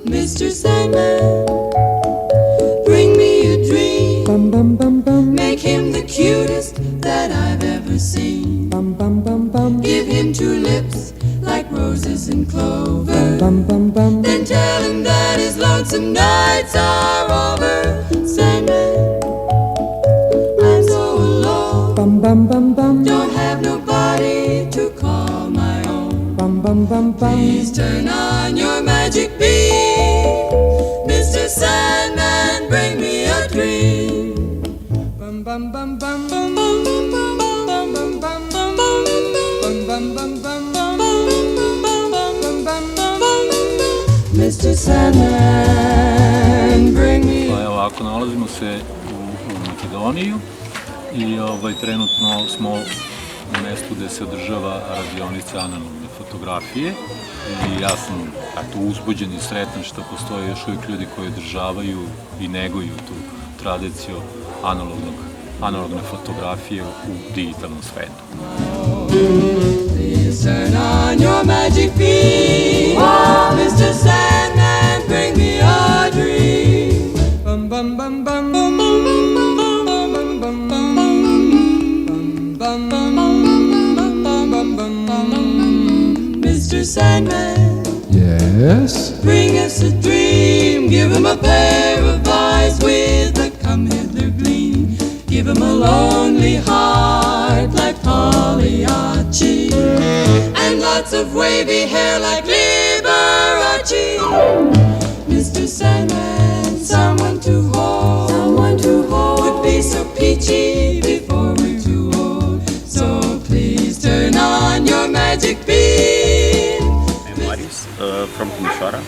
Mr. Sandman, bring me a dream. Make him the cutest that I've ever seen. Give him two lips like roses and clover. Then tell him that his lonesome nights are over. Sandman, I'm so alone. Don't have nobody to call my own. Please turn on your magic beam. Mr. Sandman, bring me a dream. Mr. Sandman, bring me. Pa evo, ovako, nalazimo se u Makedoniju i trenutno smo u mestu gde se održava radionica analogne fotografije i ja sam uzbuđen i sretan što postoje još uvijek ljudi koji održavaju i neguju tu tradiciju analogne fotografije u digitalnom svetu. Please turn on your magic beam. Mr. Sandman, bring me a dream. Mr. Sandman, yes? Bring us a dream. Give him a pair of eyes with a come-hither gleam. Give him a lonely heart like Pagliacci, and lots of wavy hair like Liberace. Mr. Sandman, someone to hold, would be so peachy before we're too old. So please turn on your magic beam. I'm Marius from Timișoara.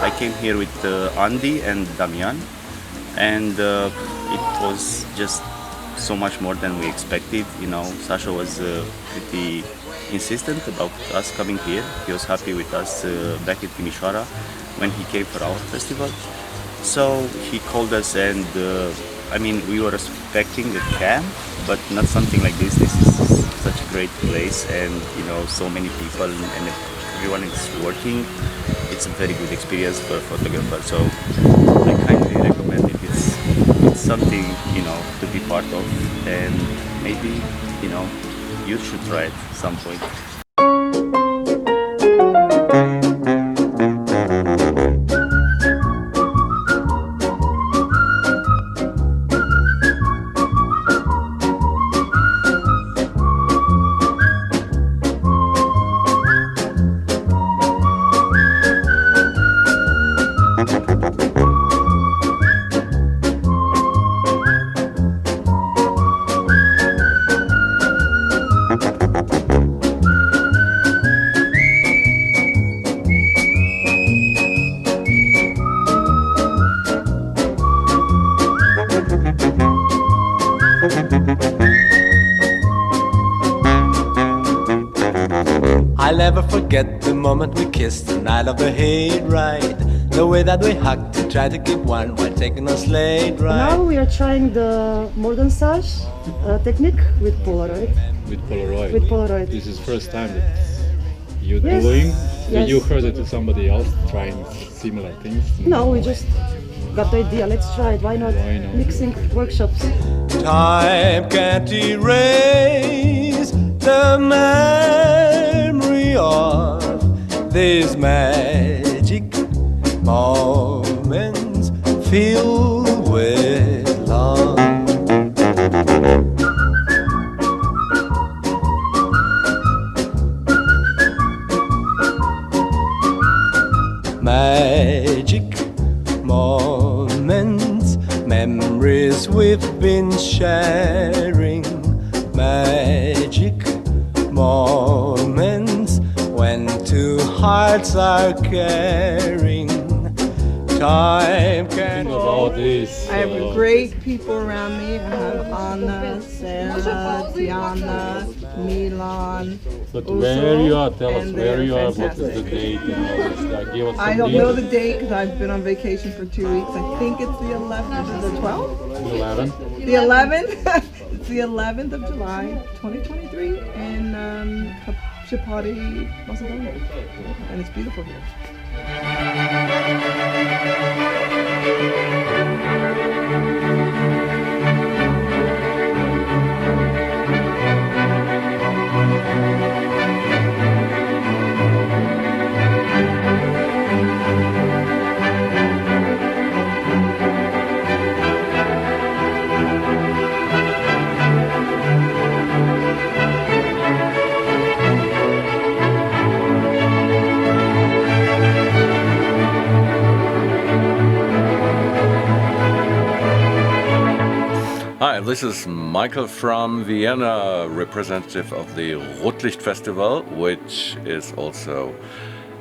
I came here with Andy and Damian, and it was just so much more than we expected. You know, Sasha was pretty insistent about us coming here. He was happy with us back in Timișoara when he came for our festival. So he called us, and I mean, we were expecting a camp, but not something like this. This is such a great place, and you know, so many people, and everyone is working. It's a very good experience for a photographer. So I kindly recommend it. It's something, you know, to be part of, and maybe, you know, you should try it at some point. I'll never forget the moment we kissed the night of the hayride. The way that we hugged to try to keep warm while taking a sleigh ride. Now we are trying the modern Sage technique with Polaroid. With Polaroid. With Polaroid. This is first time that you're Yes. doing. So Yes. you heard it to somebody else trying similar things. No, we just got the idea. Let's try it. Why not? Why not? Mixing workshops. Time can't erase the memory of these magic moments filled with love. Magic moments, memories we've been sharing. Magic moments when two hearts are caring. Time can About this. I have great people around me. I have Anna, Sarah, Tiana, Milan. But Uso, where you are, tell us and where they're you are, what is fantastic. the date, and all this. Give us some I don't know the details. date because I've been on vacation for 2 weeks. I think it's the 11th or the 12th? 11. The 11th? It's the 11th of July, 2023 in Chapati, Macedonia. And it's beautiful here. Hi, this is Michael from Vienna, representative of the Rotlicht Festival, which is also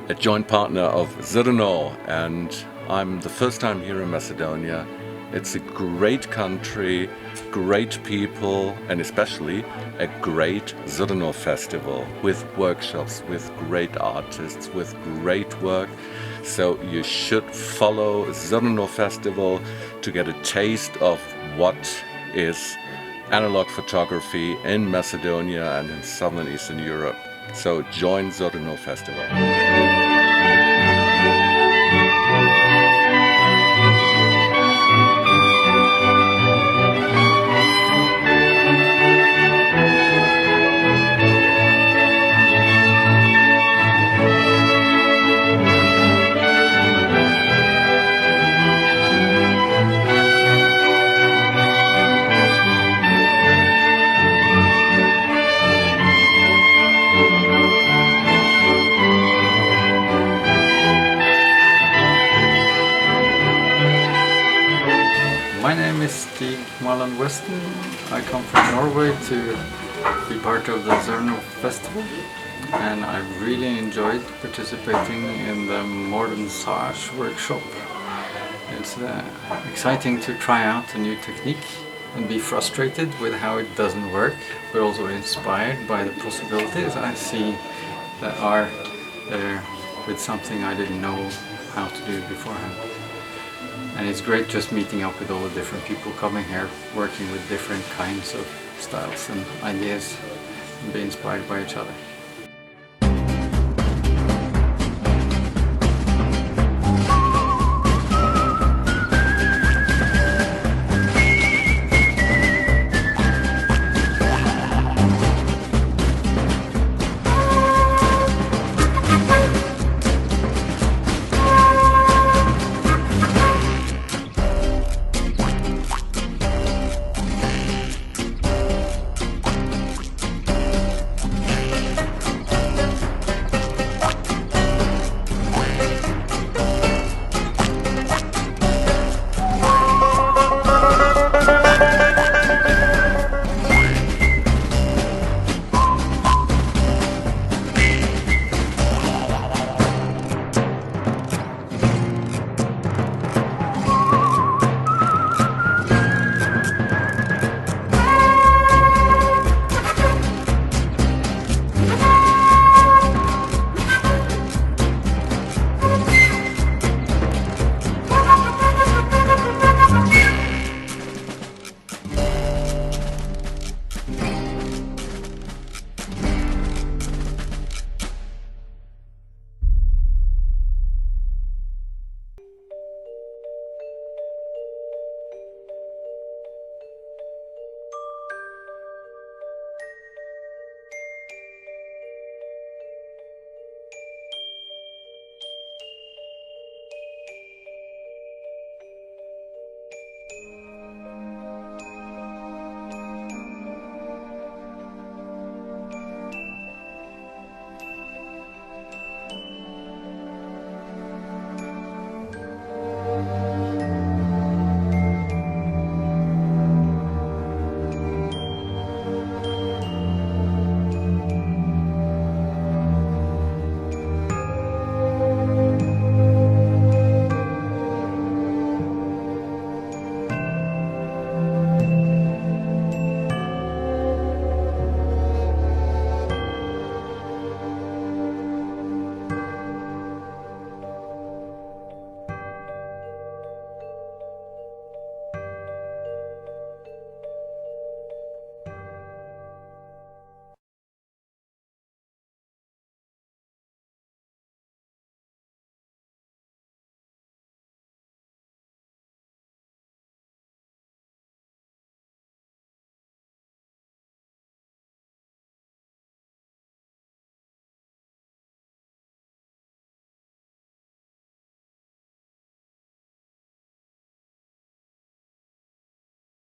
a joint partner of Zrno, and I'm the first time here in Macedonia. It's a great country, great people, and especially a great Zrno festival with workshops, with great artists, with great work. So you should follow Zrno Festival to get a taste of what is analog photography in Macedonia and in Southern Eastern Europe. So join Zrno Festival. My name is Stig Malland Weston. I come from Norway to be part of the Zrno Festival, and I really enjoyed participating in the Modern Sage workshop. It's exciting to try out a new technique and be frustrated with how it doesn't work, but also inspired by the possibilities I see that are there with something I didn't know how to do beforehand. And it's great just meeting up with all the different people coming here, working with different kinds of styles and ideas, and be inspired by each other.